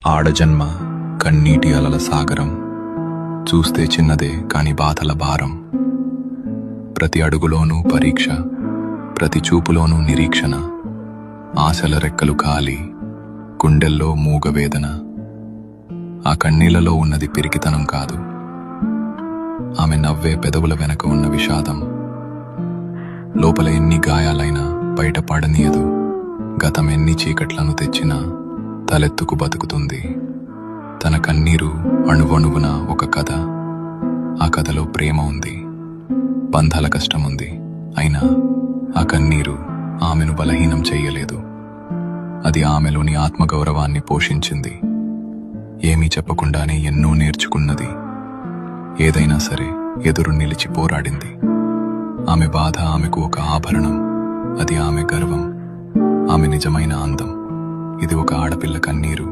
ఆడజన్మ కన్నీటి అలల సాగరం, చూస్తే చిన్నదే కాని బాధల భారం. ప్రతి అడుగులోనూ పరీక్ష, ప్రతి చూపులోనూ నిరీక్షణ. ఆశల రెక్కలు కాలి, గుండెల్లో మూగవేదన. ఆ కన్నీళ్లలో ఉన్నది పిరికితనం కాదు, ఆమె నవ్వే పెదవుల వెనక ఉన్న విషాదం. లోపల ఎన్ని గాయాలైనా బయట పడనీయదు, గతం ఎన్ని చీకట్లను తెచ్చినా తలెత్తుకు బతుకుతుంది. తన కన్నీరు అణువణువున ఒక కథ. ఆ కథలో ప్రేమ ఉంది, బంధాల కష్టముంది. అయినా ఆ కన్నీరు ఆమెను బలహీనం చెయ్యలేదు. అది ఆమెలోని ఆత్మగౌరవాన్ని పోషించింది. ఏమీ చెప్పకుండానే ఎన్నో నేర్చుకున్నది. ఏదైనా సరే ఎదురు నిలిచి పోరాడింది. ఆమె బాధ ఆమెకు ఒక ఆభరణం, అది ఆమె గర్వం, ఆమె నిజమైన అందం. ఇది ఒక ఆడపిల్ల కన్నీరు.